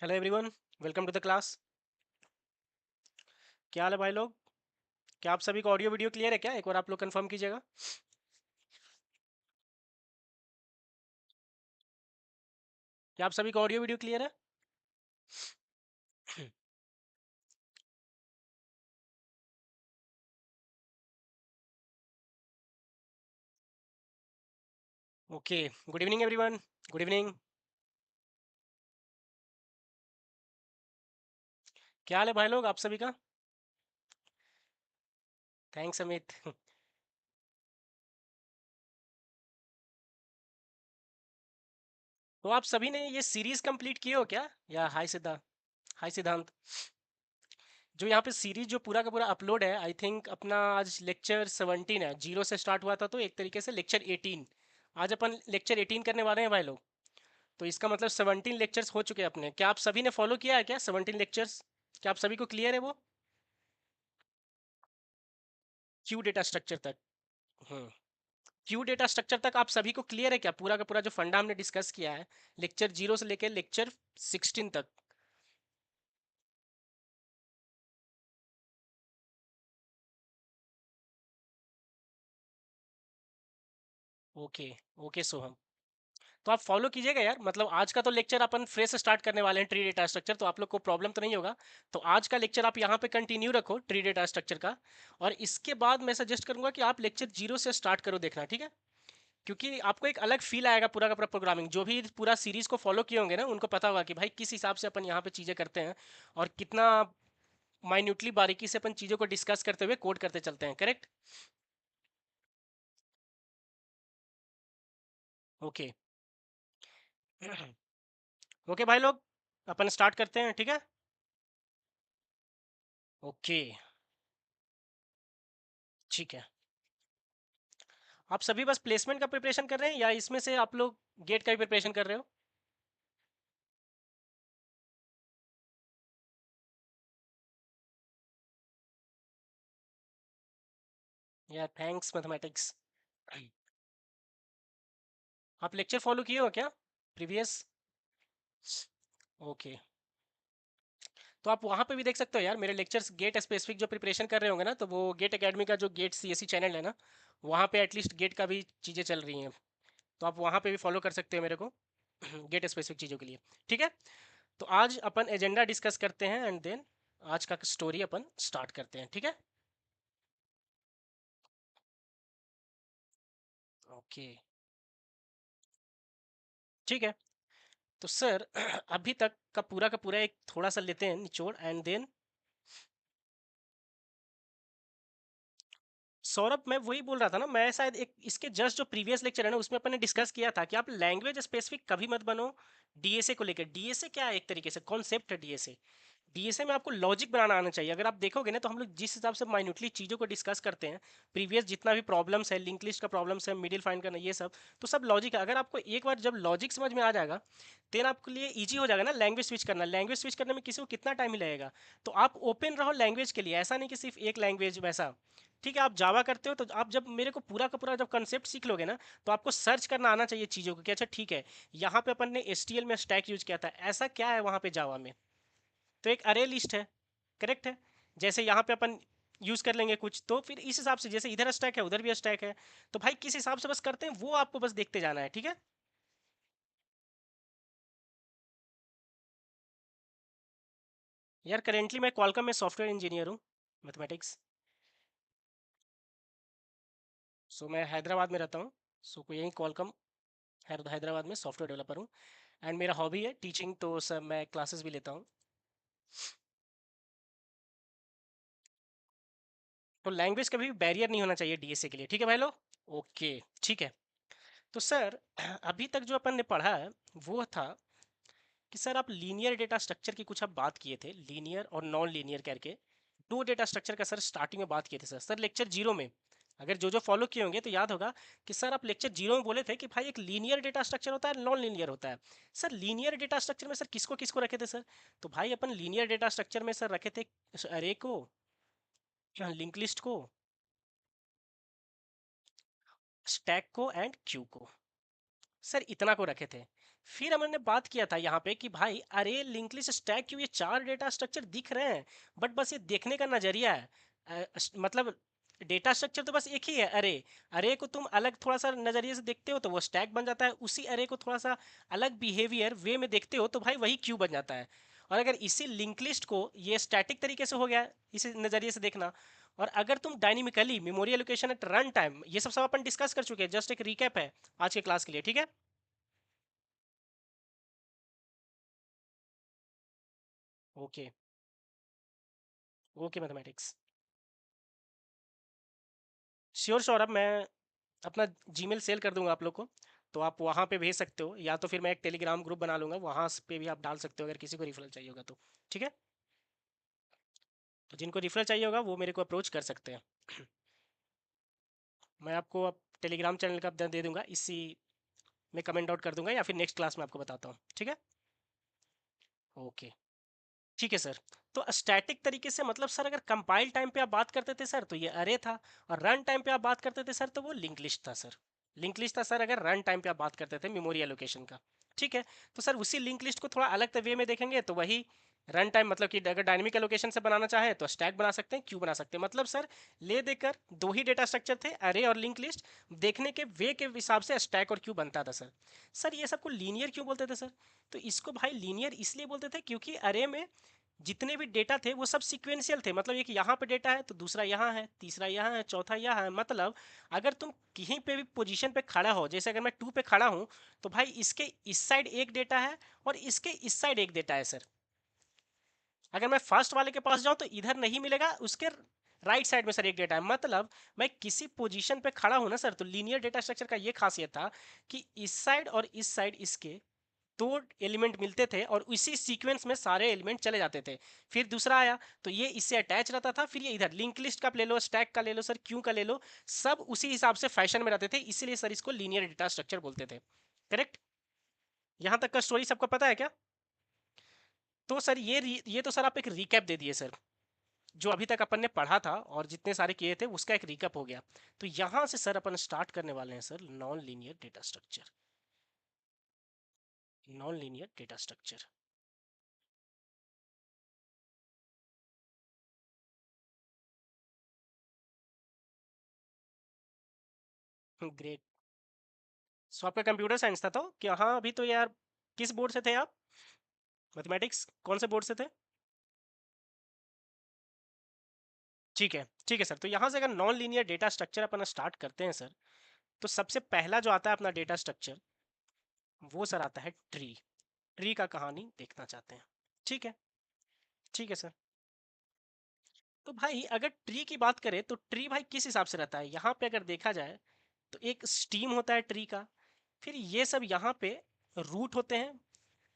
Hello everyone, welcome to the class. क्या हाल है भाई लोग? क्या आप सभी को ऑडियो वीडियो क्लियर है क्या? एक बार आप लोग कंफर्म कीजिएगा। क्या आप सभी को ऑडियो वीडियो क्लियर है? Okay. Good evening everyone. Good evening. क्या हाल है भाई लोग आप सभी का? थैंक्स अमित। तो आप सभी ने ये सीरीज कंप्लीट किए हो क्या? या हाय सिद्धांत। जो यहाँ पे सीरीज जो पूरा का पूरा अपलोड है, आई थिंक अपना आज लेक्चर 17 है। जीरो से स्टार्ट हुआ था तो एक तरीके से लेक्चर 18। आज अपन लेक्चर 18 करने वाले हैं भाई लोग। तो इसका मतलब 17 लेक्चर्स हो चुके हैं अपने। क्या आप सभी ने फॉलो किया है क्या 17 लेक्चर्स? क्या आप सभी को क्लियर है वो? क्यू डेटा स्ट्रक्चर तक। हम्म। क्यू डेटा स्ट्रक्चर तक आप सभी को क्लियर है क्या? पूरा का पूरा जो फंडा हमने डिस्कस किया है लेक्चर 0 से लेकर लेक्चर 16 तक। ओके। ओके सोहम। तो आप फॉलो कीजिएगा यार। मतलब आज का तो लेक्चर अपन फ्रेश स्टार्ट करने वाले हैं ट्री डेटा स्ट्रक्चर, तो आप लोग को प्रॉब्लम तो नहीं होगा। तो आज का लेक्चर आप यहाँ पे कंटिन्यू रखो ट्री डेटा स्ट्रक्चर का। और इसके बाद मैं सजेस्ट करूंगा कि आप लेक्चर 0 से स्टार्ट करो देखना, ठीक है? क्योंकि आपको एक अलग फील आएगा पूरा का पूरा प्रोग्रामिंग। जो भी पूरा सीरीज को फॉलो किए होंगे ना उनको पता होगा कि भाई किस हिसाब से अपन यहाँ पे चीज़ें करते हैं और कितना माइन्यूटली बारीकी से अपन चीज़ों को डिस्कस करते हुए कोड करते चलते हैं। करेक्ट? ओके। ओके भाई लोग, अपन स्टार्ट करते हैं, ठीक है? ओके। ठीक है। आप सभी बस प्लेसमेंट का प्रिपरेशन कर रहे हैं या इसमें से आप लोग गेट का भी प्रिपरेशन कर रहे हो? या थैंक्स मैथमेटिक्स। आप लेक्चर फॉलो किए हो क्या प्रीवियस? ओके। तो आप वहाँ पे भी देख सकते हो यार मेरे लेक्चर्स गेट स्पेसिफिक जो प्रिपरेशन कर रहे होंगे ना, तो वो गेट एकेडमी का जो गेट सीएससी चैनल है ना, वहाँ पे एटलीस्ट गेट का भी चीज़ें चल रही हैं। तो आप वहाँ पे भी फॉलो कर सकते हो मेरे को गेट स्पेसिफिक चीज़ों के लिए। ठीक है? तो आज अपन एजेंडा डिस्कस करते हैं एंड देन आज का स्टोरी अपन स्टार्ट करते हैं, ठीक है? ओके। ठीक है। तो सर अभी तक का पूरा एक थोड़ा सा लेते हैं निचोड़ एंड देन। सौरभ, मैं वही बोल रहा था ना, मैं शायद एक इसके जस्ट जो प्रीवियस लेक्चर है ना उसमें अपन ने डिस्कस किया था कि आप लैंग्वेज स्पेसिफिक कभी मत बनो डीएसए को लेकर। डीएसए क्या है? एक तरीके से कॉन्सेप्ट है डीएसए। डीएसए में आपको लॉजिक बनाना आना चाहिए। अगर आप देखोगे ना तो हम लोग जिस हिसाब से माइन्यूटली चीज़ों को डिस्कस करते हैं, प्रीवियस जितना भी प्रॉब्लम्स है, लिंक लिस्ट का प्रॉब्लम्स है, मिडिल फाइंड करना, ये सब तो सब लॉजिक है। अगर आपको एक बार जब लॉजिक समझ में आ जाएगा देन आपके लिए ईजी हो जाएगा ना लैंग्वेज स्विच करना। लैंग्वेज स्विच करने में किसी को कितना टाइम ही लगेगा? तो आप ओपन रहो लैंग्वेज के लिए, ऐसा नहीं कि सिर्फ एक लैंग्वेज वैसा। ठीक है? आप जावा करते हो तो आप जब मेरे को पूरा का पूरा जब कंसेप्ट सीख लोगे ना तो आपको सर्च करना आना चाहिए चीज़ों को कि अच्छा ठीक है, यहाँ पे अपन ने एचटीएल में स्टैक यूज किया था, ऐसा क्या है वहाँ पे जावा में? तो एक अरे लिस्ट है। करेक्ट है? जैसे यहाँ पे अपन यूज कर लेंगे कुछ तो फिर इस हिसाब से जैसे इधर स्टैक है उधर भी स्टैक है। तो भाई किस हिसाब से बस करते हैं वो आपको बस देखते जाना है, ठीक है? यार करेंटली मैं क्वालकॉम में सॉफ्टवेयर इंजीनियर हूँ, मैथमेटिक्स। सो मैं हैदराबाद में रहता हूँ। सो कोई यहीं क्वालकॉम हैदराबाद में सॉफ्टवेयर डेवलपर हूँ। एंड मेरा हॉबी है टीचिंग, तो सर मैं क्लासेस भी लेता हूँ। तो लैंग्वेज कभी भी बैरियर नहीं होना चाहिए डीएसए के लिए, ठीक है भाई लोग? ओके। ठीक है। तो सर अभी तक जो अपन ने पढ़ा है वो था कि सर आप लीनियर डेटा स्ट्रक्चर की कुछ आप बात किए थे, लीनियर और नॉन लीनियर करके दो डेटा स्ट्रक्चर का सर स्टार्टिंग में बात किए थे। सर लेक्चर 0 में अगर जो जो फॉलो किए होंगे तो याद होगा कि सर आप लेक्चर 0 में बोले थे कि भाई एक लीनियर डेटा स्ट्रक्चर होता है, नॉन लीनियर होता है। सर लीनियर डेटा स्ट्रक्चर में सर किसको किसको रखे थे सर? तो भाई अपन लीनियर डेटा स्ट्रक्चर में सर रखे थे अरे को, लिंक लिस्ट को, स्टैक को एंड क्यू को। सर इतना को रखे थे। फिर हमने बात किया था यहाँ पे कि भाई अरे लिंक लिस्ट स्टैक क्यों, ये चार डेटा स्ट्रक्चर दिख रहे हैं, बट बस ये देखने का नजरिया है। मतलब डेटा स्ट्रक्चर तो बस एक ही है, अरे अरे को तुम अलग थोड़ा सा नजरिए से देखते हो तो वो स्टैक बन जाता है, उसी अरे को थोड़ा सा अलग बिहेवियर वे में देखते हो तो भाई वही क्यू बन जाता है। और अगर इसी लिंक लिस्ट को ये स्टैटिक तरीके से हो गया इसी नजरिए से देखना, और अगर तुम dynamically memory allocation at run time, ये सब अपन डिस्कस कर चुके हैं, जस्ट एक रिकैप है आज के क्लास के लिए, ठीक है। Okay. Okay mathematics. Sure Saurabh, मैं अपना जीमेल सेल कर दूंगा आप लोग को, तो आप वहाँ पे भेज सकते हो, या तो फिर मैं एक टेलीग्राम ग्रुप बना लूंगा, वहाँ पे भी आप डाल सकते हो अगर किसी को रिफरल चाहिए होगा तो। ठीक है। तो जिनको रिफरल चाहिए होगा वो मेरे को अप्रोच कर सकते हैं। मैं आपको अब टेलीग्राम चैनल का दे दूंगा, इसी में कमेंट आउट कर दूंगा, या फिर नेक्स्ट क्लास में आपको बताता हूँ, ठीक है। ओके। ठीक है सर। तो स्टैटिक तरीके से मतलब सर अगर कंपाइल टाइम पे आप बात करते थे सर तो ये अरे था, और रन टाइम पे आप बात करते थे सर तो वो लिंक लिस्ट था सर। लिंक लिस्ट था सर अगर रन टाइम पे आप बात करते थे मेमोरी एलोकेशन का। ठीक है। तो सर उसी लिंक लिस्ट को थोड़ा अलग वे में देखेंगे तो वही रन टाइम, मतलब कि अगर डायनेमिक एलोकेशन से बनाना चाहे तो स्टैक बना सकते हैं, क्यू बना सकते हैं, मतलब सर ले देकर दो ही डेटा स्ट्रक्चर थे, अरे और लिंक लिस्ट, देखने के वे के हिसाब से स्टैक और क्यू बनता था सर। सर ये सबको लीनियर क्यों बोलते थे सर? तो इसको भाई लीनियर इसलिए बोलते थे क्योंकि अरे में जितने भी डेटा थे वो सब सीक्वेंशियल थे, मतलब एक यहाँ पे डेटा है तो दूसरा यहाँ है, तीसरा यहाँ है, चौथा यहाँ है, मतलब अगर तुम कहीं पे भी पोजीशन पे खड़ा हो, जैसे अगर मैं 2 पे खड़ा हूँ तो भाई इसके इस साइड एक डेटा है और इसके इस साइड एक डेटा है सर। अगर मैं फर्स्ट वाले के पास जाऊँ तो इधर नहीं मिलेगा, उसके राइट साइड में सर एक डेटा है, मतलब मैं किसी पोजीशन पे खड़ा हूँ ना सर, तो लीनियर डेटा स्ट्रक्चर का ये खासियत था कि इस साइड और इस साइड इसके दो एलिमेंट मिलते थे और उसी सीक्वेंस में सारे एलिमेंट चले जाते थे। फिर दूसरा आया तो ये इससे अटैच रहता था, फिर ये इधर लिंक लिस्ट का ले लो, स्टैक का ले लो सर, क्यू का ले लो, सब उसी हिसाब से फैशन में रहते थे, इसीलिए सर इसको लीनियर डेटा स्ट्रक्चर बोलते थे। करेक्ट। यहाँ तक का स्टोरी सबको पता है क्या? तो सर ये तो सर आप एक रिकैप दे दिए सर, जो अभी तक अपन ने पढ़ा था और जितने सारे किए थे उसका एक रिकैप हो गया। तो यहाँ से सर अपन स्टार्ट करने वाले हैं sir non linear data structure. Non linear data structure. Great. So आपका कंप्यूटर साइंस था तो कि हाँ, अभी तो यार किस बोर्ड से थे आप? मैथमेटिक्स कौन से बोर्ड से थे? ठीक है, ठीक है सर। तो यहाँ से अगर नॉन लीनियर डेटा स्ट्रक्चर अपना स्टार्ट करते हैं सर, तो सबसे पहला जो आता है अपना डेटा स्ट्रक्चर, वो सर आता है ट्री। ट्री का कहानी देखना चाहते हैं? ठीक है। ठीक है सर। तो भाई अगर ट्री की बात करें तो ट्री भाई किस हिसाब से रहता है, यहाँ पे अगर देखा जाए तो एक स्टीम होता है ट्री का, फिर ये सब यहाँ पे रूट होते हैं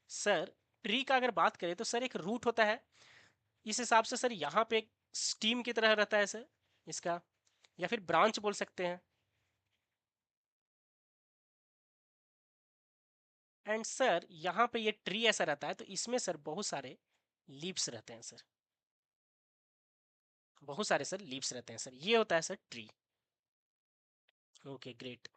सर। ट्री का अगर बात करें तो सर एक रूट होता है, इस हिसाब से सर यहाँ पे एक स्टीम की तरह रहता है सर इसका, या फिर ब्रांच बोल सकते हैं। एंड सर यहाँ पे ये ट्री ऐसा रहता है तो इसमें सर बहुत सारे लीव्स रहते हैं सर, बहुत सारे सर लीव्स रहते हैं सर, ये होता है सर ट्री। Okay great.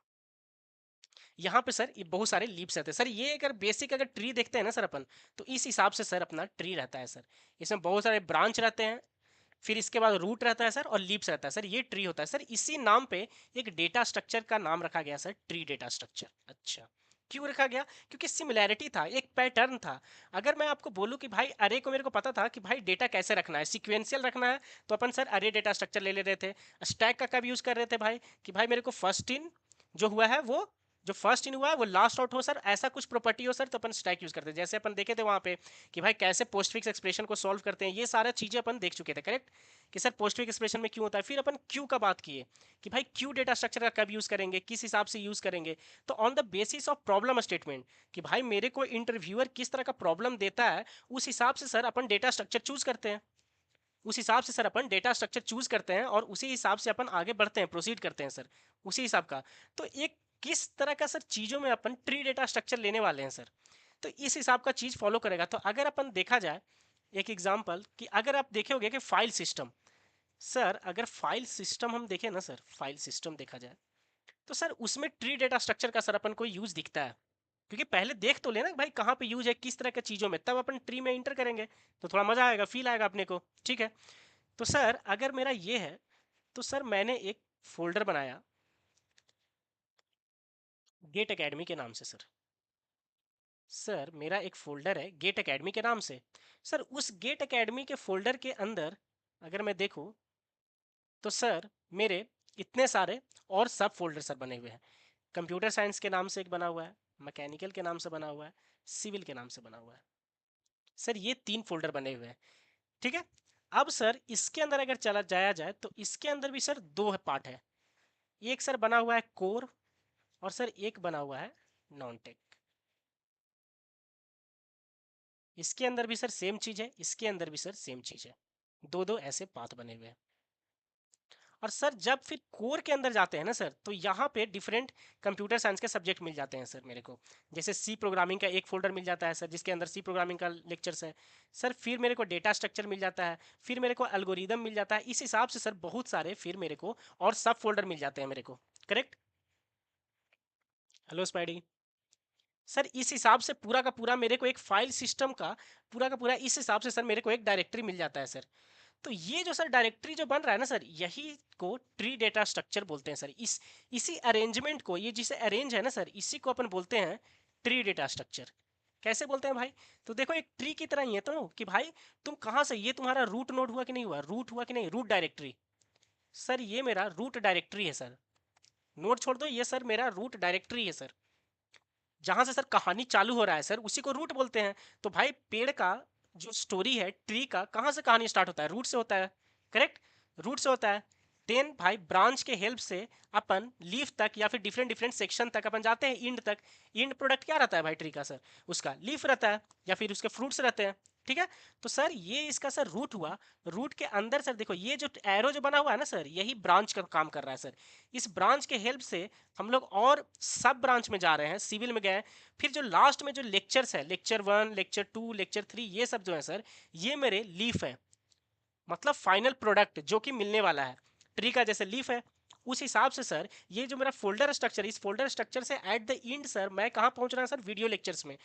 यहाँ पे सर ये बहुत सारे लीव्स रहते हैं सर, ये अगर बेसिक अगर ट्री देखते हैं ना सर अपन, तो इस हिसाब से सर अपना ट्री रहता है सर। इसमें बहुत सारे ब्रांच रहते हैं, फिर इसके बाद रूट रहता है सर और लीव्स रहता है सर, ये ट्री होता है सर। इसी नाम पे एक डेटा स्ट्रक्चर का नाम रखा गया सर, ट्री डेटा स्ट्रक्चर। अच्छा, क्यों रखा गया? क्योंकि सिमिलैरिटी था, एक पैटर्न था। अगर मैं आपको बोलूं कि भाई अरे को मेरे को पता था कि भाई डेटा कैसे रखना है, सीक्वेंशियल रखना है, तो अपन सर अरे डेटा स्ट्रक्चर ले ले रहे थे। स्टैक का कब यूज कर रहे थे भाई, कि भाई मेरे को फर्स्ट इन जो हुआ है वो, जो फर्स्ट इन हुआ है वो लास्ट आउट हो सर, ऐसा कुछ प्रॉपर्टी हो सर, तो अपन स्टैक यूज करते हैं। जैसे अपन देखे थे वहां पे कि भाई कैसे पोस्ट फिक्स एक्सप्रेशन को सॉल्व करते हैं, ये सारा चीजें अपन देख चुके थे, करेक्ट। कि सर पोस्ट फिक्स एक्सप्रेशन में क्यों होता है, फिर अपन क्यू का बात किए कि भाई क्यू डेटा स्ट्रक्चर का कब यूज करेंगे, किस हिसाब से यूज करेंगे। तो on the basis of problem statement, कि भाई मेरे को इंटरव्यूअर किस तरह का प्रॉब्लम देता है, उस हिसाब से सर अपन डेटा स्ट्रक्चर चूज करते हैं। उस हिसाब से सर अपन डेटा स्ट्रक्चर चूज करते हैं और उसी हिसाब से अपन आगे बढ़ते हैं, प्रोसीड करते हैं सर, उसी हिसाब का। तो एक किस तरह का सर चीजों में अपन ट्री डेटा स्ट्रक्चर लेने वाले हैं सर, तो इस हिसाब का चीज फॉलो करेगा। तो अगर अपन देखा जाए एक एग्जांपल, कि अगर आप देखे होगे कि फाइल सिस्टम, सर अगर फाइल सिस्टम हम देखें ना सर, फाइल सिस्टम देखा जाए तो सर उसमें ट्री डेटा स्ट्रक्चर का सर अपन को यूज दिखता है। क्योंकि पहले देख तो लेना भाई कहाँ पे यूज है, किस तरह के चीज़ों में, तब अपन ट्री में इंटर करेंगे तो थोड़ा मज़ा आएगा, फील आएगा अपने को। ठीक है, तो सर अगर मेरा ये है तो सर मैंने एक फोल्डर बनाया गेट एकेडमी के नाम से। सर मेरा एक फोल्डर है गेट एकेडमी के नाम से। सर उस गेट एकेडमी के फोल्डर के अंदर अगर मैं देखूं तो सर मेरे इतने सारे और सब फोल्डर सर बने हुए हैं। कंप्यूटर साइंस के नाम से एक बना हुआ है, मैकेनिकल के नाम से बना हुआ है, सिविल के नाम से बना हुआ है। सर ये 3 फोल्डर बने हुए हैं। ठीक है, अब सर इसके अंदर अगर चला जाया जाए तो इसके अंदर भी सर 2 पार्ट है। एक सर बना हुआ है कोर और सर एक बना हुआ है नॉन टेक। इसके अंदर भी सर सेम चीज़ है, इसके अंदर भी सर सेम चीज़ है। दो दो ऐसे पाथ बने हुए हैं। और सर जब फिर कोर के अंदर जाते हैं ना सर, तो यहाँ पे डिफरेंट कंप्यूटर साइंस के सब्जेक्ट मिल जाते हैं सर मेरे को। जैसे सी प्रोग्रामिंग का एक फोल्डर मिल जाता है सर, जिसके अंदर सी प्रोग्रामिंग का लेक्चर्स है। सर फिर मेरे को डेटा स्ट्रक्चर मिल जाता है, फिर मेरे को एल्गोरिदम मिल जाता है। इस हिसाब से सर बहुत सारे फिर मेरे को और सब फोल्डर मिल जाते हैं मेरे को। करेक्ट? Hello spidey. सर इस हिसाब से पूरा का पूरा मेरे को एक फाइल सिस्टम का पूरा इस हिसाब से सर मेरे को एक डायरेक्टरी मिल जाता है सर। तो ये जो सर डायरेक्टरी जो बन रहा है ना सर, यही को ट्री डेटा स्ट्रक्चर बोलते हैं सर। इसी अरेंजमेंट को, ये जिसे अरेंज है ना सर, इसी को अपन बोलते हैं ट्री डेटा स्ट्रक्चर। कैसे बोलते हैं भाई? तो देखो एक ट्री की तरह ही है तो कि भाई तुम कहाँ से, ये तुम्हारा रूट नोड हुआ कि नहीं हुआ, रूट हुआ कि नहीं, रूट डायरेक्टरी। सर ये मेरा रूट डायरेक्टरी है सर। नोड छोड़ दो, ये सर मेरा रूट डायरेक्टरी है सर। जहां से सर कहानी चालू हो रहा है सर, उसी को रूट बोलते हैं। तो भाई पेड़ का जो स्टोरी है, ट्री का, कहाँ से कहानी स्टार्ट होता है? रूट से होता है। करेक्ट? रूट से होता है। देन भाई ब्रांच के हेल्प से अपन लीफ तक या फिर डिफरेंट डिफरेंट सेक्शन तक अपन जाते हैं, इंड तक। इंड प्रोडक्ट क्या रहता है भाई ट्री का सर? उसका लीफ रहता है या फिर उसके फ्रूट्स रहते हैं। ठीक है, तो सर ये इसका सर रूट हुआ। रूट के अंदर सर देखो ये जो एरो जो बना हुआ है ना सर, यही ब्रांच का काम कर रहा है सर। इस ब्रांच के हेल्प से हम लोग और सब ब्रांच में जा रहे हैं, सिविल में गए। फिर जो लास्ट में जो लेक्चर्स है, लेक्चर 1, लेक्चर 2, लेक्चर 3, ये सब जो है सर, ये मेरे लीफ है। मतलब फाइनल प्रोडक्ट जो कि मिलने वाला है। ट्री का जैसे लीफ है, उस हिसाब से सर ये जो मेरा फोल्डर स्ट्रक्चर है, इस फोल्डर स्ट्रक्चर से एट द एंड सर मैं कहाँ पहुंच रहा हूँ सर? वीडियो लेक्चर्स में।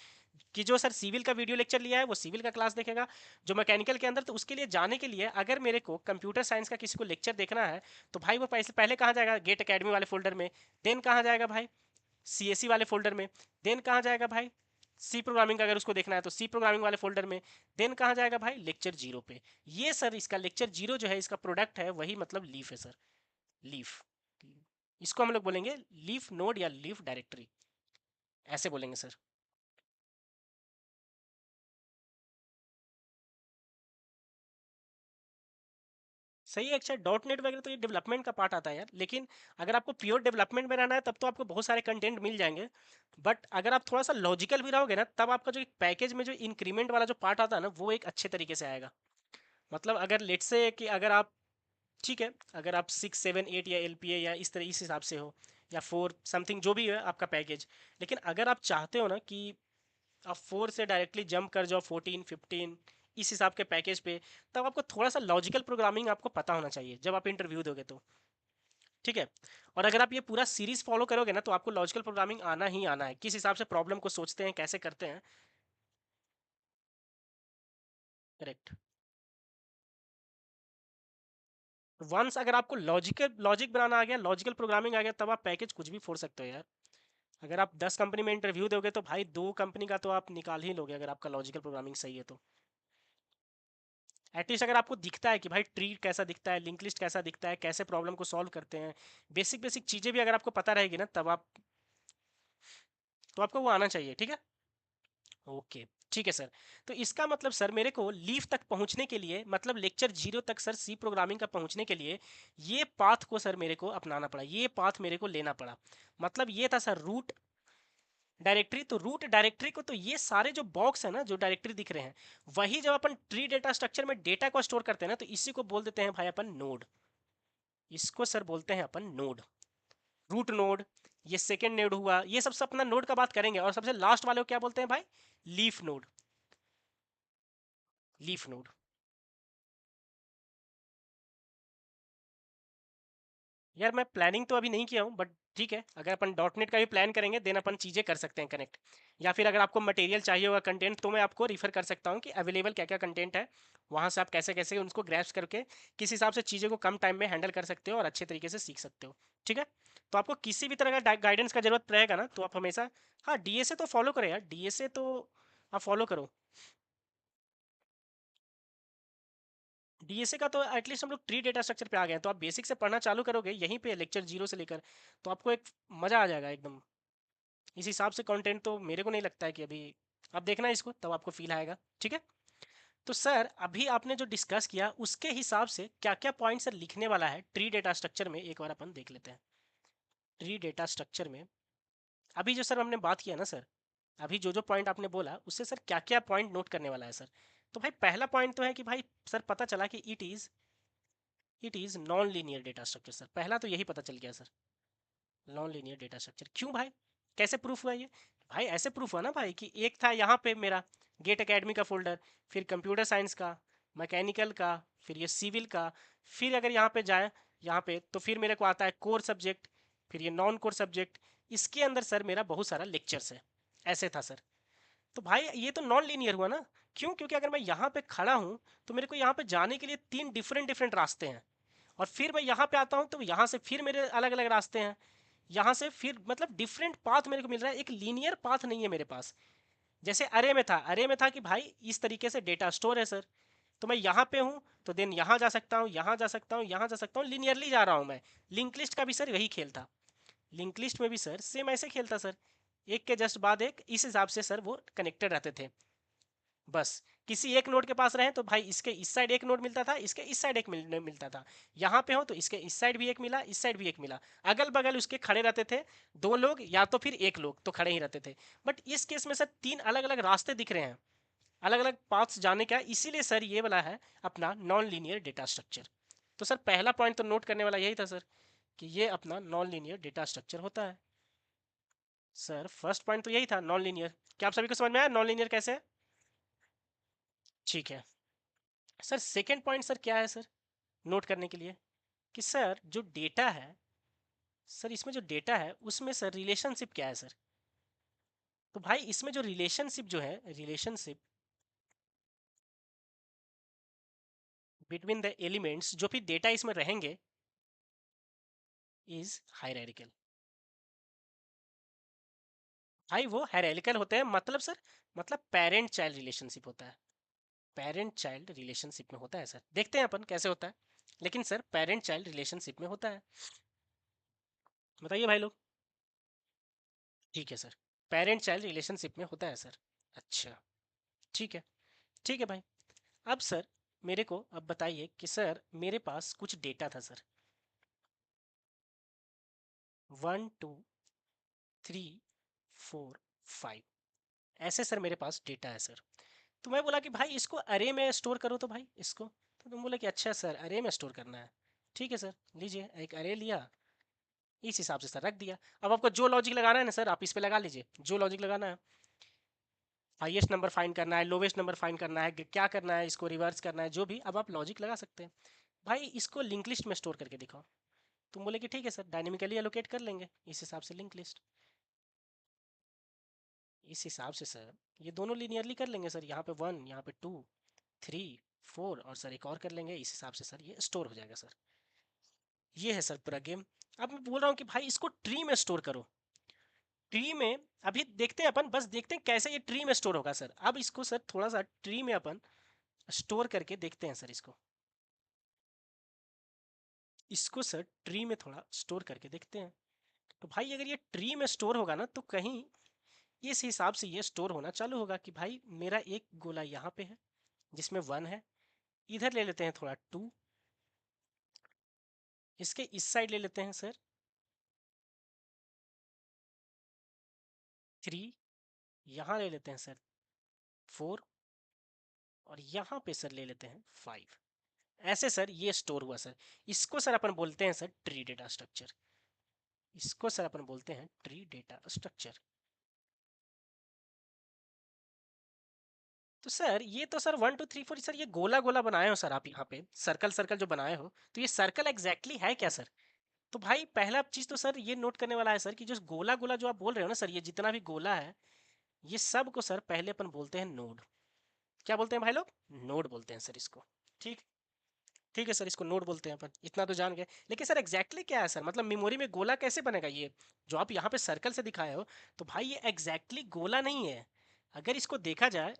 कि जो सर सिविल का वीडियो लेक्चर लिया है वो सिविल का क्लास देखेगा, जो मैकेनिकल के अंदर, तो उसके लिए जाने के लिए अगर मेरे को कंप्यूटर साइंस का किसी को लेक्चर देखना है तो भाई वो पैसे पहले कहाँ जाएगा? गेट एकेडमी वाले फोल्डर में। देन कहाँ जाएगा भाई? सीएससी वाले फोल्डर में। देन कहाँ जाएगा भाई? सी प्रोग्रामिंग का अगर उसको देखना है तो सी प्रोग्रामिंग वाले फोल्डर में। देन कहाँ जाएगा भाई? लेक्चर 0 पे। ये सर इसका लेक्चर 0 जो है, इसका प्रोडक्ट है, वही मतलब लीफ है सर। लीफ, इसको हम लोग बोलेंगे लीफ नोड या लीफ डायरेक्टरी, ऐसे बोलेंगे सर। सही है। अच्छा, डॉट नेट वगैरह तो ये डेवलपमेंट का पार्ट आता है यार, लेकिन अगर आपको प्योर डेवलपमेंट में रहना है तब तो आपको बहुत सारे कंटेंट मिल जाएंगे। बट अगर आप थोड़ा सा लॉजिकल भी रहोगे ना, तब आपका जो एक पैकेज में जो इंक्रीमेंट वाला जो पार्ट आता है ना, वो एक अच्छे तरीके से आएगा। मतलब अगर लेट्स से कि अगर आप, ठीक है, अगर आप 6, 7, 8 या एलपीए या इस तरह इस हिसाब से हो, या 4 समथिंग जो भी है आपका पैकेज, लेकिन अगर आप चाहते हो ना कि आप 4 से डायरेक्टली जंप कर जाओ 14, 15 इस हिसाब के पैकेज पे, तब आपको थोड़ा सा लॉजिकल प्रोग्रामिंग आपको पता होना चाहिए जब आप इंटरव्यू दोगे तो। ठीक है, और अगर आप ये पूरा सीरीज फॉलो करोगे ना तो आपको लॉजिकल प्रोग्रामिंग आना ही आना है, किस हिसाब से प्रॉब्लम को सोचते हैं, कैसे करते हैं। करेक्ट। वंस अगर आपको लॉजिक बनाना आ गया, लॉजिकल प्रोग्रामिंग आ गया, तब आप पैकेज कुछ भी फोड़ सकते हो यार। अगर आप 10 कंपनी में इंटरव्यू दोगे तो भाई 2 कंपनी का तो आप निकाल ही लोगे, अगर आपका लॉजिकल प्रोग्रामिंग सही है तो। एटलीस्ट अगर आपको दिखता है कि भाई ट्री कैसा दिखता है, लिंक लिस्ट कैसा दिखता है, कैसे प्रॉब्लम को सॉल्व करते हैं, बेसिक बेसिक चीज़ें भी अगर आपको पता रहेगी ना, तब आप, तो आपको वो आना चाहिए। ठीक है, ओके, ठीक है सर। तो इसका मतलब सर मेरे को लीव तक पहुंचने के लिए, मतलब लेक्चर 0 तक सर सी प्रोग्रामिंग का पहुंचने के लिए, ये पाथ को सर मेरे को अपनाना पड़ा, ये पाथ मेरे को लेना पड़ा। मतलब ये था सर रूट डायरेक्टरी। तो रूट डायरेक्टरी को, तो ये सारे जो बॉक्स है ना, जो डायरेक्टरी दिख रहे हैं, वही जब अपन ट्री डेटा स्ट्रक्चर में डेटा को स्टोर करते हैं ना, तो इसी को बोल देते हैं भाई अपन नोड। इसको सर बोलते हैं अपन नोड, रूट नोड। ये सेकेंड नोड हुआ, ये सब अपना नोड का बात करेंगे। और सबसे लास्ट वाले को क्या बोलते हैं भाई? Leaf node. Leaf node. यार मैं प्लानिंग तो अभी नहीं किया हूँ, बट ठीक है, अगर अपन डॉट नेट का भी प्लान करेंगे देन अपन चीज़ें कर सकते हैं कनेक्ट। या फिर अगर आपको मटेरियल चाहिए होगा कंटेंट, तो मैं आपको रिफर कर सकता हूँ कि अवेलेबल क्या क्या कंटेंट है, वहाँ से आप कैसे कैसे उनको ग्रैस्प करके किस हिसाब से चीज़ों को कम टाइम में हैंडल कर सकते हो और अच्छे तरीके से सीख सकते हो। ठीक है, तो आपको किसी भी तरह का गाइडेंस का जरूरत रहेगा ना, तो आप हमेशा, हाँ, डीएसए तो फॉलो करो यार, डीएसए तो आप फॉलो करो। डीएसए का तो एटलीस्ट हम लोग ट्री डेटा स्ट्रक्चर पे आ गए हैं, तो आप बेसिक से पढ़ना चालू करोगे यहीं पे लेक्चर 0 से लेकर, तो आपको एक मज़ा आ जाएगा एकदम। इस हिसाब से कंटेंट तो मेरे को नहीं लगता है कि अभी आप देखना इसको तब आपको फील आएगा। ठीक है, तो सर अभी आपने जो डिस्कस किया उसके हिसाब से क्या क्या पॉइंट सर लिखने वाला है ट्री डेटा स्ट्रक्चर में, एक बार अपन देख लेते हैं। ट्री डेटा स्ट्रक्चर में अभी जो सर हमने बात किया ना सर, अभी जो जो पॉइंट आपने बोला उससे सर क्या क्या पॉइंट नोट करने वाला है सर। तो भाई पहला पॉइंट तो है कि भाई सर पता चला कि it is non linear data structure. Sir पहला तो यही पता चल गया sir, non linear data structure. क्यों भाई, कैसे प्रूफ हुआ ये? भाई ऐसे प्रूफ हुआ ना भाई कि एक था यहाँ पे मेरा गेट एकेडमी का फोल्डर, फिर कंप्यूटर साइंस का, मैकेनिकल का, फिर ये सिविल का, फिर अगर यहाँ पे जाए यहाँ पे तो फिर मेरे को आता है कोर सब्जेक्ट, फिर ये नॉन कोर सब्जेक्ट, इसके अंदर सर मेरा बहुत सारा लेक्चर्स है। ऐसे था सर। तो भाई ये तो नॉन लीनियर हुआ ना। क्यों? क्योंकि अगर मैं यहाँ पे खड़ा हूँ तो मेरे को यहाँ पे जाने के लिए 3 डिफरेंट डिफरेंट रास्ते हैं, और फिर मैं यहाँ पे आता हूँ तो यहाँ से फिर मेरे अलग अलग रास्ते हैं, यहाँ से फिर मतलब डिफरेंट पाथ मेरे को मिल रहा है, एक लीनियर पाथ नहीं है मेरे पास। जैसे अरे में था कि भाई इस तरीके से डेटा स्टोर है सर, तो मैं यहाँ पे हूँ तो देन यहाँ जा सकता हूँ, यहाँ जा सकता हूँ, यहाँ जा सकता हूँ, लीनियरली जा रहा हूँ मैं। लिंक लिस्ट का भी सर यही खेल था, लिंक लिस्ट में भी सर सेम ऐसे खेलता सर, एक के जस्ट बाद एक, इस हिसाब से सर वो कनेक्टेड रहते थे। बस किसी एक नोड के पास रहे तो भाई इसके इस साइड एक नोड मिलता था, इसके इस साइड एक मिलता था। यहाँ पे हो तो इसके इस साइड भी एक मिला, इस साइड भी एक मिला, अगल बगल उसके खड़े रहते थे दो लोग या तो फिर एक लोग तो खड़े ही रहते थे। बट इस केस में सर 3 अलग अलग रास्ते दिख रहे हैं, अलग अलग पाथ्स जाने का, इसीलिए सर ये वाला है अपना नॉन लीनियर डेटा स्ट्रक्चर। तो सर पहला पॉइंट तो नोट करने वाला यही था सर, कि ये अपना नॉन लीनियर डेटा स्ट्रक्चर होता है। सर फर्स्ट पॉइंट तो यही था नॉन लीनियर। क्या आप सभी को समझ में आया नॉन लीनियर कैसे है? ठीक है सर, सेकेंड पॉइंट सर क्या है सर नोट करने के लिए, कि सर जो डेटा है, सर इसमें जो डेटा है उसमें सर रिलेशनशिप क्या है सर। तो भाई इसमें जो रिलेशनशिप जो है, रिलेशनशिप बिटवीन द एलिमेंट्स जो भी डेटा इसमें रहेंगे इज हायरार्किकल। भाई वो हायरार्किकल होते हैं, मतलब सर, मतलब पेरेंट चाइल्ड रिलेशनशिप होता है। पेरेंट चाइल्ड रिलेशनशिप में होता है सर, देखते हैं अपन कैसे होता है, लेकिन सर पेरेंट चाइल्ड रिलेशनशिप में होता है। बताइए भाई लोग। ठीक है सर, पेरेंट चाइल्ड रिलेशनशिप में होता है सर। अच्छा, ठीक है, ठीक है भाई। अब सर मेरे को अब बताइए कि सर मेरे पास कुछ डेटा था सर, 1 2 3 4 5, ऐसे सर मेरे पास डेटा है सर। तो मैं बोला कि भाई इसको अरे में स्टोर करो, तो भाई इसको, तो तुम बोले कि अच्छा सर अरे में स्टोर करना है। ठीक है सर, लीजिए एक अरे लिया, इस हिसाब से सर रख दिया। अब आपको जो लॉजिक लगाना है ना सर आप इस पे लगा लीजिए, जो लॉजिक लगाना है, हाईएस्ट नंबर फाइंड करना है, लोवेस्ट नंबर फाइंड करना है, क्या करना है, इसको रिवर्स करना है, जो भी अब आप लॉजिक लगा सकते हैं। भाई इसको लिंक लिस्ट में स्टोर करके दिखाओ। तुम बोले कि ठीक है सर डायनेमिकली एलोकेट कर लेंगे इस हिसाब से लिंक लिस्ट, इस हिसाब से सर ये दोनों लीनियरली कर लेंगे सर, यहाँ पे 1, यहाँ पे 2 3 4, और सर एक और कर लेंगे, इस हिसाब से सर ये स्टोर हो जाएगा सर। ये है सर पूरा गेम। अब मैं बोल रहा हूँ कि भाई इसको ट्री में स्टोर करो। ट्री में अभी देखते हैं अपन, बस देखते हैं कैसे ये ट्री में स्टोर होगा सर। अब इसको सर थोड़ा सा ट्री में अपन स्टोर करके देखते हैं सर, इसको सर ट्री में थोड़ा स्टोर करके देखते हैं। तो भाई अगर ये ट्री में स्टोर होगा ना तो कहीं इस हिसाब से ये स्टोर होना चालू होगा कि भाई मेरा एक गोला यहाँ पे है जिसमें 1 है, इधर ले लेते हैं थोड़ा 2, इसके इस साइड ले लेते हैं सर 3, यहाँ ले लेते हैं सर 4, और यहाँ पे सर ले लेते हैं 5। ऐसे सर ये स्टोर हुआ सर। इसको सर अपन बोलते हैं सर ट्री डेटा स्ट्रक्चर, इसको सर अपन बोलते हैं ट्री डेटा स्ट्रक्चर। तो सर ये तो सर 1 2 3 4 सर ये गोला गोला बनाए हो सर आप यहाँ पे, सर्कल सर्कल जो बनाए हो, तो ये सर्कल एग्जैक्टली है क्या सर? तो भाई पहला चीज तो सर ये नोट करने वाला है सर कि जो गोला गोला जो आप बोल रहे हो ना सर, ये जितना भी गोला है ये सब को सर पहले अपन बोलते हैं नोड। क्या बोलते हैं भाई लोग? नोड बोलते हैं सर इसको। ठीक। ठीक है सर, इसको नोड बोलते हैं अपन, इतना तो जान गए। लेकिन सर एग्जैक्टली क्या है सर, मतलब मेमोरी में गोला कैसे बनेगा? ये जो आप यहाँ पे सर्कल से दिखाए हो, तो भाई ये एग्जैक्टली गोला नहीं है अगर इसको देखा जाए।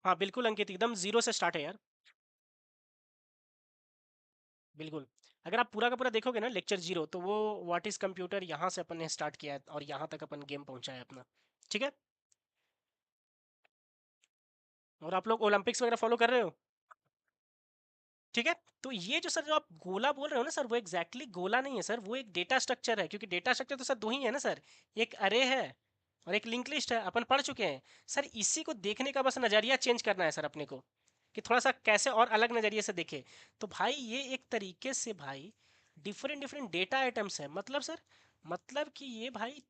हाँ बिल्कुल अंकित, एकदम जीरो से स्टार्ट है यार। बिल्कुल। अगर आप पूरा का पूरा देखोगे ना लेक्चर जीरो, तो वो व्हाट इज कंप्यूटर यहाँ से अपन ने स्टार्ट किया है और यहाँ तक अपन गेम पहुंचा है अपना। ठीक है। और आप लोग ओलंपिक्स वगैरह फॉलो कर रहे हो? ठीक है। तो ये जो सर जो आप गोला बोल रहे हो ना सर, वो एग्जैक्टली गोला नहीं है सर, वो एक डेटा स्ट्रक्चर है। क्योंकि डेटा स्ट्रक्चर तो सर दो ही है ना सर, एक अरे है और एक लिंक लिस्ट है, अपन पढ़ चुके हैं सर। इसी को देखने का बस नज़रिया चेंज करना है सर अपने को, कि थोड़ा सा कैसे और अलग नज़रिए से देखे। तो भाई ये एक तरीके से भाई डिफरेंट डिफरेंट डेटा आइटम्स है, मतलब सर, मतलब कि ये भाई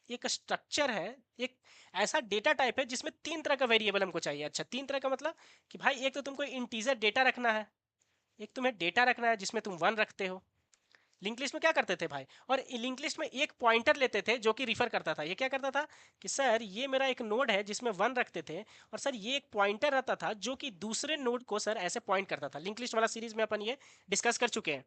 एक स्ट्रक्चर है, एक ऐसा डेटा टाइप है जिसमें तीन तरह का वेरिएबल हमको चाहिए। अच्छा, तीन तरह का मतलब कि भाई एक तो तुमको इंटीजर डेटा रखना है, एक तुम्हें डेटा रखना है जिसमें तुम वन रखते हो। लिंक लिस्ट में क्या करते थे भाई, और लिंक लिस्ट में एक पॉइंटर लेते थे जो कि रिफर करता था। ये क्या करता था कि सर ये मेरा एक नोड है जिसमें वन रखते थे, और सर ये एक पॉइंटर रहता था जो कि दूसरे नोड को सर ऐसे पॉइंट करता था। लिंक लिस्ट वाला सीरीज में अपन ये डिस्कस कर चुके हैं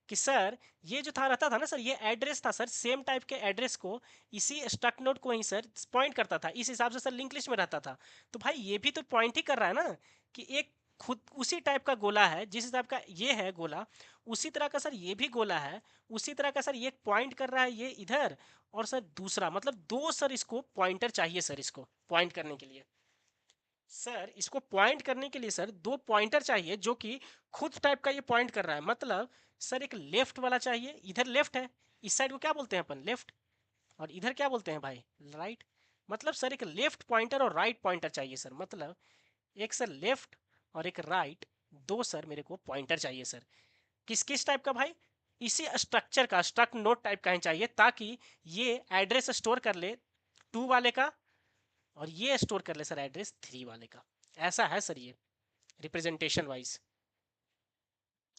कि सर ये जो था रहता था ना सर, ये एड्रेस था सर, सेम टाइप के एड्रेस को इसी स्ट्रक्ट नोड को ही सर पॉइंट करता था। इस हिसाब से सर लिंक लिस्ट में रहता था। तो भाई ये भी तो पॉइंट ही कर रहा है ना कि एक खुद उसी टाइप का गोला है, जिस हिसाब का ये है गोला, उसी तरह का सर ये भी गोला है। उसी तरह का सर ये पॉइंट कर रहा है ये इधर, और सर दूसरा मतलब दो सर इसको पॉइंटर चाहिए सर, इसको पॉइंट करने के लिए। सर इसको पॉइंट करने के लिए सर दो पॉइंटर चाहिए जो कि खुद टाइप का ये पॉइंट कर रहा है। मतलब सर एक लेफ्ट वाला चाहिए, इधर लेफ्ट है, इस साइड को क्या बोलते हैं अपन, लेफ्ट, और इधर क्या बोलते हैं भाई, राइट। मतलब सर एक लेफ्ट पॉइंटर और राइट पॉइंटर चाहिए सर, मतलब एक सर लेफ्ट और एक राइट, दो सर मेरे को पॉइंटर चाहिए सर। किस किस टाइप का भाई? इसी स्ट्रक्चर का, स्ट्रक्ट नोट टाइप का ही चाहिए, ताकि ये एड्रेस स्टोर कर ले टू वाले का, और ये स्टोर कर ले सर एड्रेस थ्री वाले का। ऐसा है सर ये रिप्रेजेंटेशन वाइज,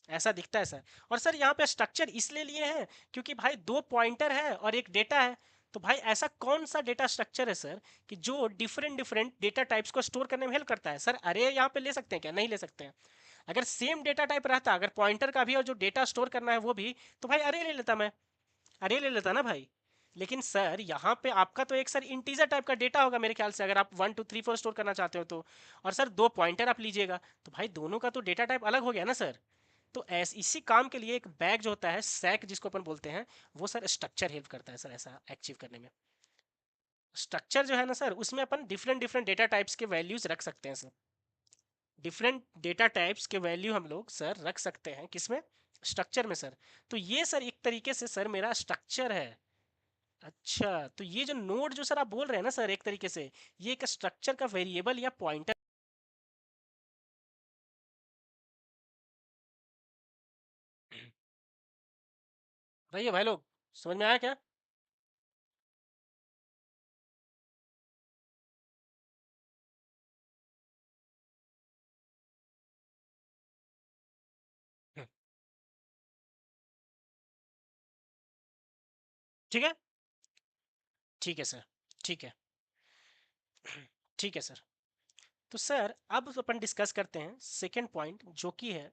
ऐसा दिखता है सर। और सर यहाँ पे स्ट्रक्चर इसलिए लिए हैं क्योंकि भाई दो पॉइंटर है और एक डेटा है। तो भाई ऐसा कौन सा डेटा स्ट्रक्चर है सर कि जो डिफरेंट डिफरेंट डेटा टाइप्स को स्टोर करने में हेल्प करता है? सर अरे यहाँ पे ले सकते हैं क्या? नहीं ले सकते हैं। अगर सेम डेटा टाइप रहता, अगर पॉइंटर का भी और जो डेटा स्टोर करना है वो भी, तो भाई अरे ले लेता मैं, अरे ले लेता ना भाई। लेकिन सर यहाँ पे आपका तो एक सर इंटीजर टाइप का डेटा होगा मेरे ख्याल से, अगर आप 1 2 3 4 स्टोर करना चाहते हो तो। और सर दो पॉइंटर आप लीजिएगा, तो भाई दोनों का तो डेटा टाइप अलग हो गया ना सर। तो ऐस इसी काम के लिए एक बैग जो होता है सैक जिसको अपन बोलते हैं, वो सर स्ट्रक्चर हेल्प करता है सर ऐसा अचीव करने में। स्ट्रक्चर जो है ना सर, उसमें अपन डिफरेंट डिफरेंट डेटा टाइप्स के वैल्यूज रख सकते हैं सर। डिफरेंट डेटा टाइप्स के वैल्यू हम लोग सर रख सकते हैं किसमें? स्ट्रक्चर में सर। तो ये सर एक तरीके से सर मेरा स्ट्रक्चर है। अच्छा, तो ये जो नोड जो सर आप बोल रहे हैं ना सर, एक तरीके से ये एक स्ट्रक्चर का वेरिएबल या पॉइंटर। बताइए भाई लोग, समझ में आया क्या? ठीक है। ठीक है सर। ठीक है। ठीक है सर। तो सर अब अपन डिस्कस करते हैं सेकंड पॉइंट जो कि है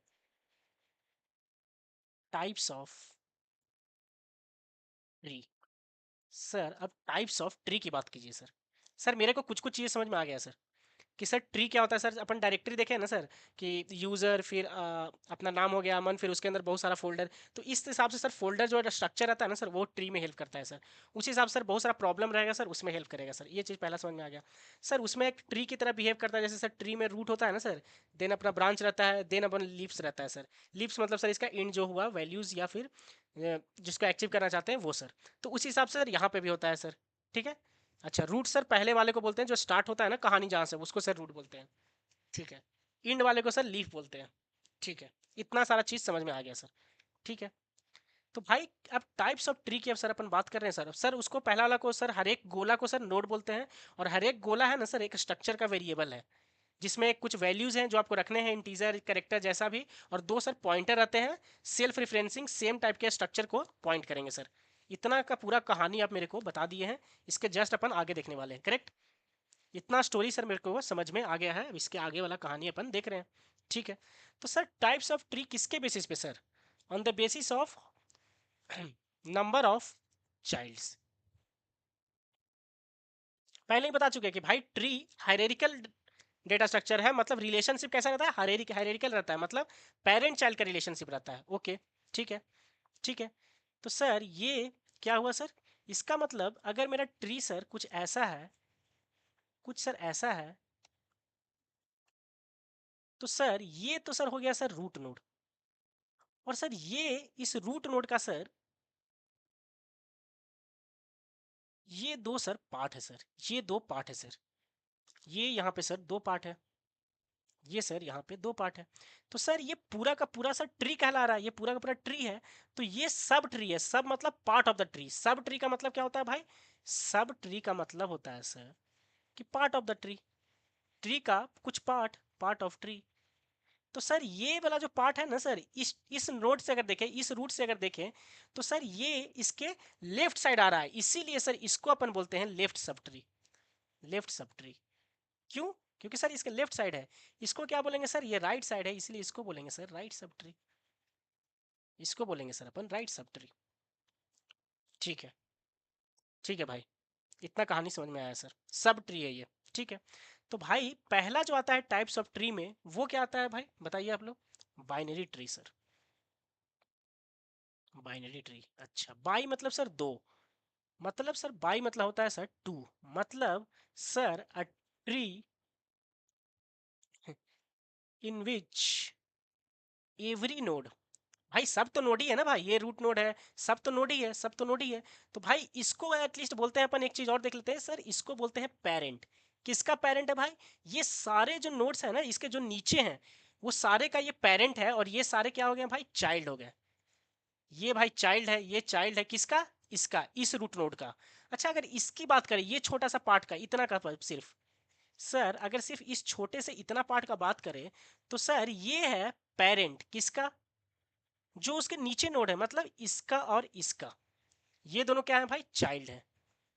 टाइप्स ऑफ ट्री। सर अब टाइप्स ऑफ ट्री की बात कीजिए सर। सर मेरे को कुछ कुछ चीज़ें समझ में आ गया सर कि सर ट्री क्या होता है। सर अपन डायरेक्टरी देखे हैं ना सर, कि यूज़र फिर अपना नाम हो गया अमन, फिर उसके अंदर बहुत सारा फोल्डर। तो इस हिसाब से सर फोल्डर जो स्ट्रक्चर रहता है ना सर, वो ट्री में हेल्प करता है सर। उसी हिसाब से सर बहुत सारा प्रॉब्लम रहेगा सर, उसमें हेल्प करेगा सर। ये चीज़ पहला समझ में आ गया सर। उसमें एक ट्री की तरह बिहेव करता है, जैसे सर ट्री में रूट होता है ना सर, देन अपना ब्रांच रहता है, देन अपन लीव्स रहता है सर। लीव्स मतलब सर इसका इंड जो हुआ वैल्यूज़ या फिर जिसको एक्टिव करना चाहते हैं वो सर। तो उसी हिसाब से सर यहाँ पे भी होता है सर। ठीक है। अच्छा, रूट सर पहले वाले को बोलते हैं जो स्टार्ट होता है ना कहानी जहाँ से, उसको सर रूट बोलते हैं। ठीक है। इंड वाले को सर लीफ बोलते हैं। ठीक है। इतना सारा चीज़ समझ में आ गया सर। ठीक है। तो भाई अब टाइप्स ऑफ ट्री की अब सर अपन बात कर रहे हैं सर उसको पहला वाला को सर हर एक गोला को सर नोड बोलते हैं, और हर एक गोला है ना सर एक स्ट्रक्चर का वेरिएबल है, जिसमें कुछ वैल्यूज हैं जो आपको रखने हैं, इंटीजर कैरेक्टर जैसा भी, और दो सर पॉइंटर आते हैं सेल्फ रिफरेंसिंग सेम टाइप के स्ट्रक्चर को पॉइंट करेंगे सर। इतना का पूरा कहानी आप मेरे को बता दिए हैं, इसके जस्ट अपन आगे देखने वाले हैं, करेक्ट? इतना स्टोरी सर मेरे को समझ में आ गया है, अब इसके आगे वाला कहानी अपन देख रहे हैं, ठीक है? तो सर टाइप्स ऑफ ट्री किसके बेसिस पे sir? On the basis of number of childs. पहले ही बता चुके हैं कि भाई ट्री हायरार्किकल डेटा स्ट्रक्चर है, मतलब रिलेशनशिप कैसा रहता है? हायरार्किकल रहता है, मतलब पेरेंट चाइल्ड का रिलेशनशिप रहता है। ओके, ठीक है, ठीक है। तो सर ये क्या हुआ सर? इसका मतलब अगर मेरा ट्री सर कुछ ऐसा है, कुछ सर ऐसा है, तो सर ये तो सर हो गया सर रूट नोड, और सर ये इस रूट नोड का सर ये दो सर पार्ट है सर, ये दो पार्ट है सर, ये यहाँ पे सर दो पार्ट है, ये सर यहाँ पे दो पार्ट है। तो सर ये पूरा का पूरा सर ट्री कहला रहा है, ये पूरा का पूरा ट्री है। तो ये सब ट्री है, सब मतलब part of the tree. Sub tree का मतलब क्या होता है भाई? सब ट्री का मतलब होता है सर कि part of the tree, tree का कुछ पार्ट, पार्ट ऑफ ट्री। तो सर ये वाला जो पार्ट है ना सर, इस नोड से अगर देखें, इस रूट से अगर देखें, तो सर ये इसके लेफ्ट साइड आ रहा है, इसीलिए सर इसको अपन बोलते हैं left sub tree. Left sub tree क्यों? क्योंकि सर इसके लेफ्ट साइड है। इसको क्या बोलेंगे सर? ये राइट साइड है, इसलिए इसको बोलेंगे सर राइट सब ट्री। इसको बोलेंगे सर अपन राइट सब ट्री। ठीक है, ठीक है भाई, इतना कहानी समझ में आया सर। सब ट्री है ये, ठीक है। तो भाई पहला जो आता है टाइप्स ऑफ ट्री में, वो क्या आता है भाई बताइए आप लोग? Binary tree sir. Binary tree, अच्छा बाई मतलब सर दो, मतलब सर बाई मतलब होता है सर टू, मतलब sir a tree in which every node, भाई सब तो नोड ही है ना भाई, ये रूट नोड है, सब तो नोड ही है, सब तो नोड ही है। तो भाई इसको एटलीस्ट बोलते हैं अपन, एक चीज और देख लेते हैं सर, इसको बोलते हैं पेरेंट। किसका पेरेंट है भाई? ये सारे जो नोड्स हैं ना इसके जो नीचे हैं, वो सारे का ये पेरेंट है, और ये सारे क्या हो गए भाई? चाइल्ड हो गए। ये भाई चाइल्ड है, ये चाइल्ड है किसका? इसका, इस रूट नोड का। अच्छा अगर इसकी बात करें, ये छोटा सा पार्ट का, इतना का सिर्फ, सर अगर सिर्फ इस छोटे से इतना पार्ट का बात करें, तो सर ये है पेरेंट किसका? जो उसके नीचे नोड है, मतलब इसका और इसका, ये दोनों क्या है भाई? चाइल्ड है।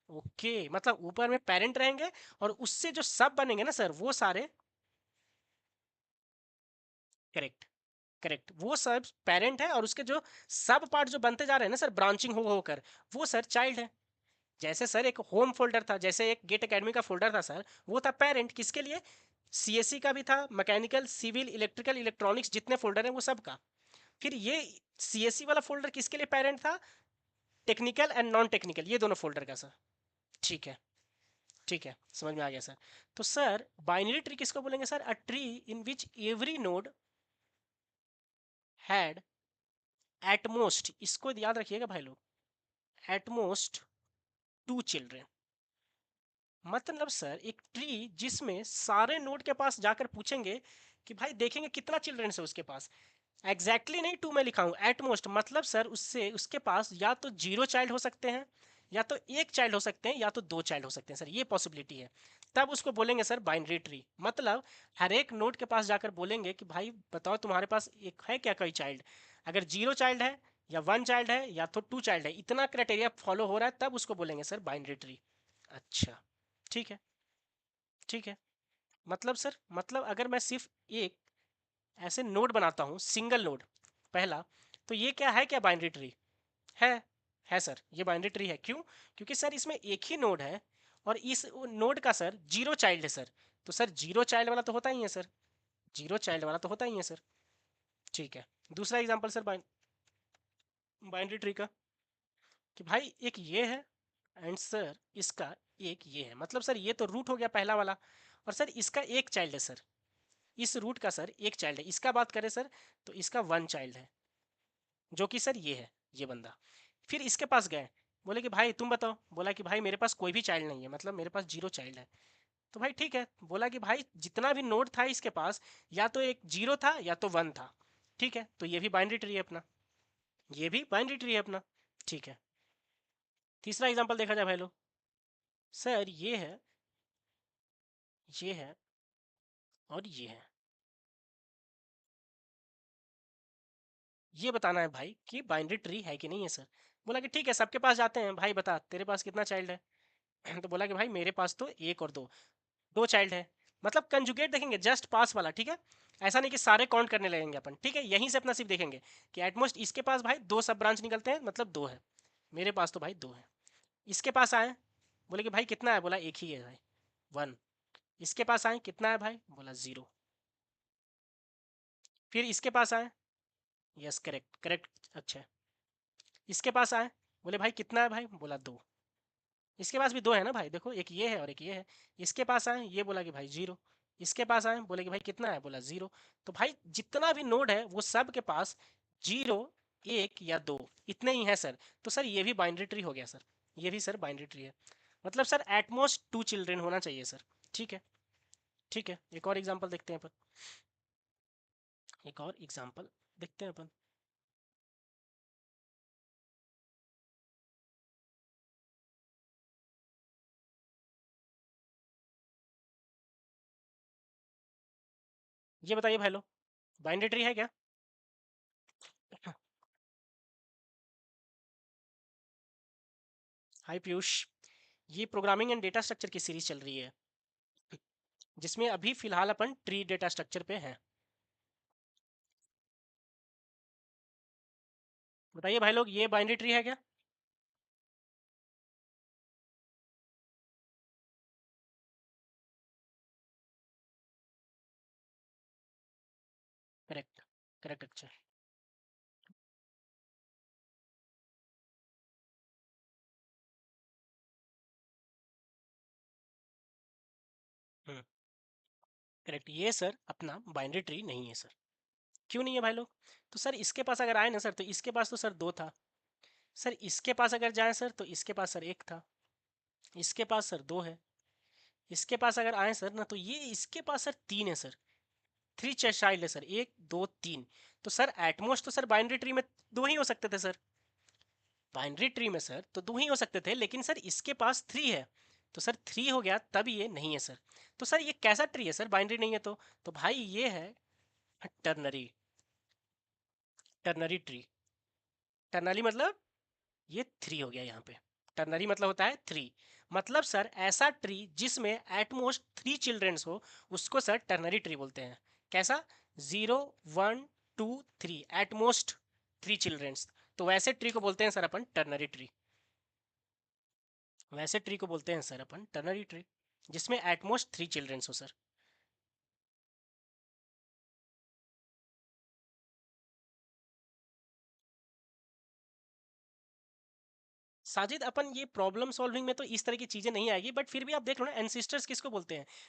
ओके, मतलब ऊपर में पेरेंट रहेंगे, और उससे जो सब बनेंगे ना सर, वो सारे, करेक्ट, करेक्ट, वो सब पेरेंट है, और उसके जो सब पार्ट जो बनते जा रहे हैं ना सर, ब्रांचिंग हो होकर, वो सर चाइल्ड है। जैसे सर एक होम फोल्डर था, जैसे एक गेट एकेडमी का फोल्डर था सर, वो था पेरेंट किसके लिए? सीएससी का भी था, मैकेनिकल, सिविल, इलेक्ट्रिकल, इलेक्ट्रॉनिक्स, जितने फोल्डर हैं वो सब का। फिर ये सीएससी वाला फोल्डर किसके लिए पेरेंट था? टेक्निकल एंड नॉन टेक्निकल, ये दोनों फोल्डर का सर। ठीक है, ठीक है, समझ में आ गया सर। तो सर बाइनरी ट्री किसको बोलेंगे sir? A tree in which every node had at most, इसको याद रखिएगा भाई लोग, एटमोस्ट टू चिल्ड्रेन। मतलब सर एक ट्री जिसमें सारे नोड के पास जाकर पूछेंगे कि भाई देखेंगे कितना चिल्ड्रंस है उसके पास। एग्जैक्टली नहीं टू मैं लिखा हूँ, एटमोस्ट, मतलब सर उससे उसके पास या तो जीरो चाइल्ड हो सकते हैं, या तो एक चाइल्ड हो सकते हैं, या तो दो चाइल्ड हो सकते हैं सर, ये पॉसिबिलिटी है। तब उसको बोलेंगे सर बाइनरी ट्री। मतलब हर एक नोड के पास जाकर बोलेंगे कि भाई बताओ तुम्हारे पास एक है क्या कोई चाइल्ड? अगर जीरो चाइल्ड है, या वन चाइल्ड है, या तो टू चाइल्ड है, इतना क्राइटेरिया फॉलो हो रहा है, तब उसको बोलेंगे सर बाइनरी ट्री। अच्छा, ठीक है, ठीक है। मतलब सर, मतलब अगर मैं सिर्फ एक ऐसे नोड बनाता हूँ, सिंगल नोड पहला, तो ये क्या है? क्या बाइनरी ट्री है? है सर, ये बाइनरी ट्री है। क्यों? क्योंकि सर इसमें एक ही नोड है, और इस नोड का सर जीरो चाइल्ड है सर। तो सर जीरो चाइल्ड वाला तो होता ही है सर, जीरो चाइल्ड वाला तो होता ही है सर। ठीक है, दूसरा एग्जांपल सर बाइनरी ट्री का, कि भाई एक ये है, एंड सर इसका एक ये है, मतलब सर ये तो रूट हो गया पहला वाला, और सर इसका एक चाइल्ड है सर, इस रूट का सर एक चाइल्ड है। इसका बात करें सर, तो इसका वन चाइल्ड है, जो कि सर ये है, ये बंदा। फिर इसके पास गए, बोले कि भाई तुम बताओ, बोला कि भाई मेरे पास कोई भी चाइल्ड नहीं है, मतलब मेरे पास जीरो चाइल्ड है। तो भाई ठीक है, बोला कि भाई जितना भी नोड था इसके पास, या तो एक जीरो था या तो वन था। ठीक है, तो ये भी बाइनरी ट्री है अपना। ये भी बाइनरी ट्री है अपना। ठीक है, तीसरा एग्जांपल देखा जाए भाई लोग। सर ये है और ये है। ये बताना है भाई कि बाइनरी ट्री है कि नहीं है सर। बोला कि ठीक है, सबके पास जाते हैं, भाई बता तेरे पास कितना चाइल्ड है। तो बोला कि भाई मेरे पास तो एक और दो, दो चाइल्ड है। मतलब कंजुगेट देखेंगे, जस्ट पास वाला, ठीक है। ऐसा नहीं कि सारे काउंट करने लगेंगे अपन, ठीक है। यहीं से अपना सिर्फ देखेंगे कि एटमोस्ट इसके पास भाई दो सब ब्रांच निकलते हैं, मतलब दो है। मेरे पास तो भाई दो है। इसके पास आए, बोले कि भाई कितना है, बोला एक ही है भाई, वन। इसके पास आए, कितना है भाई, बोला जीरो। फिर इसके पास आए, यस करेक्ट करेक्ट, अच्छा। इसके पास आए, बोले भाई कितना है भाई, बोला दो। इसके पास भी दो है ना भाई, देखो एक ये है और एक ये है। इसके पास आए, ये बोला कि भाई जीरो। इसके पास आए, बोले कि भाई कितना है, बोला जीरो। तो भाई जितना भी नोड है वो सब के पास जीरो, एक या दो, इतने ही है सर। तो सर ये भी बाइनरी ट्री हो गया सर। ये भी सर बाइनरी ट्री है। मतलब सर एटमोस्ट टू चिल्ड्रेन होना चाहिए सर। ठीक है, ठीक है, एक और एग्जांपल देखते हैं अपन। एक और एग्जांपल देखते हैं अपन। ये बताइए भाई लोग, बाइनरी ट्री है क्या? हाय पीयूष, ये प्रोग्रामिंग एंड डेटा स्ट्रक्चर की सीरीज चल रही है, जिसमें अभी फिलहाल अपन ट्री डेटा स्ट्रक्चर पे हैं। बताइए भाई लोग, ये बाइनरी ट्री है क्या? करेक्ट, करेक्ट, अच्छा। हम्म, करेक्ट, ये सर अपना बाइनरी ट्री नहीं है सर। क्यों नहीं है भाई लोग? तो सर इसके पास अगर आए ना सर, तो इसके पास तो सर दो था। सर इसके पास अगर जाए सर, तो इसके पास सर एक था। इसके पास सर दो है। इसके पास अगर आए सर ना, तो ये इसके पास सर तीन है सर। थ्री चाइल्ड है सर, एक दो तीन। तो सर एटमोस्ट तो सर बाइनरी ट्री में दो ही हो सकते थे सर। बाइनरी ट्री में सर तो दो ही हो सकते थे, लेकिन सर इसके पास थ्री है। तो सर थ्री हो गया, तब ये नहीं है सर। तो सर ये कैसा ट्री है सर, बाइनरी नहीं है तो भाई ये है टर्नरी, टर्नरी ट्री। टर्नरी मतलब ये थ्री हो गया यहाँ पे। टर्नरी मतलब होता है थ्री। मतलब सर ऐसा ट्री जिसमें एटमोस्ट थ्री चिल्ड्रंस हो, उसको सर टर्नरी ट्री बोलते हैं। कैसा? Zero, one, two, three, at most three childrens. तो वैसे ट्री को बोलते हैं सर अपन टर्नरी ट्री। वैसे ट्री को बोलते हैं सर अपन टर्नरी ट्री, जिसमें एटमोस्ट थ्री चिल्ड्रंस हो सर। साजिद अपन ये प्रॉब्लम सॉल्विंग में तो इस तरह की चीजें नहीं आएगी, बट फिर भी आप देख लो ना, एंसिस्टर्स किसको बोलते हैं?